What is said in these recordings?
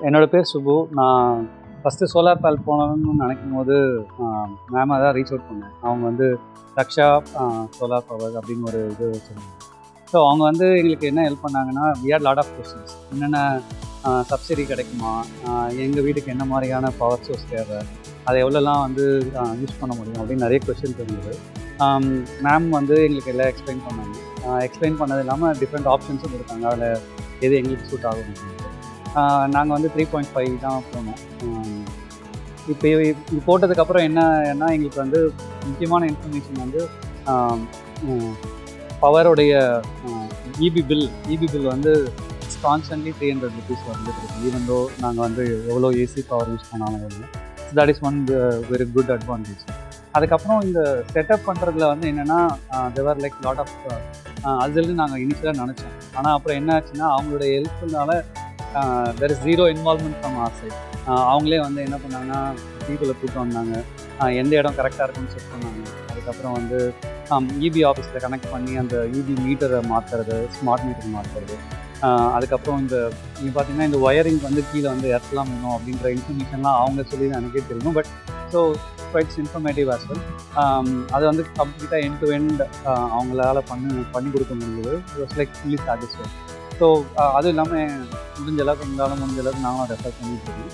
என்னோடய பேர் சுபு. நான் ஃபஸ்ட்டு சோலார் பேனல் போகணும்னு நினைக்கும்போது மேமை தான் ரீச் அவுட் பண்ணேன். அவங்க வந்து தக்ஷா சோலார் பவர் அப்படின்னு ஒரு இது வச்சுருந்தாங்க. ஸோ அவங்க வந்து எங்களுக்கு என்ன ஹெல்ப் பண்ணாங்கன்னா, we had lot of questions. என்னென்ன சப்சிடி கிடைக்குமா, எங்கள் வீட்டுக்கு என்ன மாதிரியான பவர் சோர்ஸ் தேவை, அதை எவ்வளோலாம் வந்து யூஸ் பண்ண முடியும் அப்படின்னு நிறைய கொஸ்டின்ஸ் இருந்தது. மேம் வந்து எங்களுக்கு எல்லாம் எக்ஸ்பிளைன் பண்ணாங்க. எக்ஸ்பிளைன் பண்ணது இல்லாமல் டிஃப்ரெண்ட் ஆப்ஷன்ஸும் கொடுத்தாங்க. அதில் எது எங்களுக்கு சூட் ஆகும் அப்படின்னு. நாங்கள் வந்து 3.5 தான் போனோம். இப்போ இது போட்டதுக்கப்புறம் என்னன்னா எங்களுக்கு வந்து முக்கியமான இன்ஃபர்மேஷன் வந்து பவருடைய இபி பில் வந்து கான்ஸ்டன்ட்லி 300 rupees வந்துட்டு இருக்கு. ஈவன் தோ நாங்கள் வந்து எவ்வளோ ஏசி பவர் யூஸ் பண்ணாலும் வந்து that is one very good advantage. அதுக்கப்புறம் இந்த செட்டப் பண்ணுறதுல வந்து என்னென்னா தேவர் லைக் லாட் ஆஃப் அதுலேருந்து நாங்கள் இனிஷியலாக நினச்சோம். ஆனால் அப்புறம் என்ன ஆச்சுன்னா அவங்களுடைய ஹெல்ப்னால there is zero involvement from our side. அவங்களே வந்து என்ன பண்ணாங்கன்னா பீப்புளை கூப்பிட்டு வந்தாங்க, எந்த இடம் கரெக்டாக இருக்குன்னு செக் பண்ணாங்க. அதுக்கப்புறம் வந்து இபி ஆஃபீஸில் கனெக்ட் பண்ணி அந்த இபி மீட்டரை மாற்றுறது, ஸ்மார்ட் மீட்டர் மாற்றுறது. அதுக்கப்புறம் நீங்கள் பார்த்தீங்கன்னா இந்த ஒயரிங் வந்து கீழே வந்து எர்த்லாம் வேணும் அப்படின்ற இன்ஃபர்மேஷன்லாம் அவங்க சொல்லி தான் எனக்கே தெரியும். But so quite informative as well. அது வந்து கம்ப்ளீட்டாக எண்ட் டு எண்ட் அவங்களால பண்ணி கொடுக்க முடியுது. It was like fully satisfied. So அதுவும் இல்லாமல் முடிஞ்ச அளவுக்கு நானும் ரெஃபர் பண்ணிட்டு இருக்கேன்.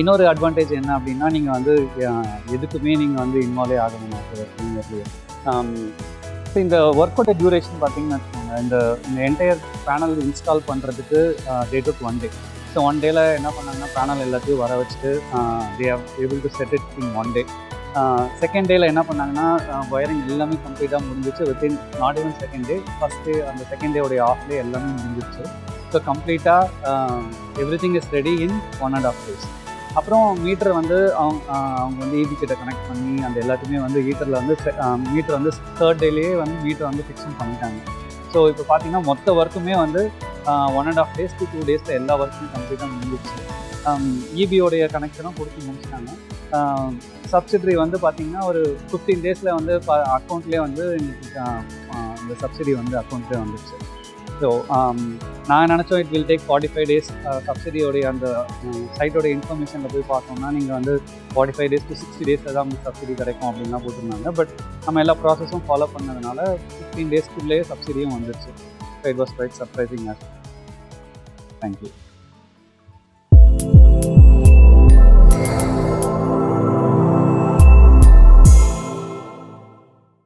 இன்னொரு அட்வான்டேஜ் என்ன அப்படின்னா, நீங்கள் வந்து எதுக்குமே நீங்கள் வந்து இன்வால்வே ஆகணும். ஸோ இந்த ஒர்க்கோட டியூரேஷன் பார்த்தீங்கன்னு வச்சுக்கோங்க, இந்த என்டையர் பேனல் இன்ஸ்டால் பண்ணுறதுக்கு டே டுக் 1 day. ஸோ 1 dayல என்ன பண்ணாங்கன்னா பேனல் எல்லாத்தையும் வர வச்சுட்டு they are able to set it in 1 day. Second டேயில் என்ன பண்ணாங்கன்னா ஒயரிங் எல்லாமே கம்ப்ளீட்டாக முடிஞ்சிச்சு. Within not even second day, first day அந்த செகண்ட் டேவுடைய ஆஃப் டே எல்லாமே முடிஞ்சிச்சு. ஸோ கம்ப்ளீட்டாக every thing is ready in 1.5 days. அப்புறம் மீட்டர் வந்து அவங்க வந்து ஈபி கிட்ட கனெக்ட் பண்ணி அந்த எல்லாத்தையுமே வந்து மீட்டரில் வந்து மீட்டர் வந்து தேர்ட் டேலேயே வந்து மீட்டர் வந்து ஃபிக்ஸிங் பண்ணிட்டாங்க. ஸோ இப்போ பார்த்தீங்கன்னா மொத்த ஒர்க்குமே வந்து 1.5 days to 2 days எல்லா ஒர்க்குமே கம்ப்ளீட்டாக முடிஞ்சிச்சு. இபியோடைய கனெக்ஷனும் கொடுத்து முடிச்சிட்டாங்க. சப்சிடி வந்து பார்த்தீங்கன்னா ஒரு 15 days வந்து அக்கௌண்ட்லேயே வந்து இந்த சப்சிடி வந்து அக்கௌண்ட்லேயே வந்துடுச்சு. ஸோ நான் நினச்சோம் இட் வில் டேக் 45 days. சப்சிடியோடைய அந்த சைட்டோடைய இன்ஃபர்மேஷனில் போய் பார்த்தோம்னா நீங்கள் வந்து 45 days to 60 days தான் வந்து சப்சிடி கிடைக்கும் அப்படின்லாம் போட்டிருந்தாங்க. பட் நம்ம எல்லா ப்ராசஸும் ஃபாலோ பண்ணதுனால 15 days சப்சிடியும் வந்துடுச்சு. So it was quite surprising. Thank you.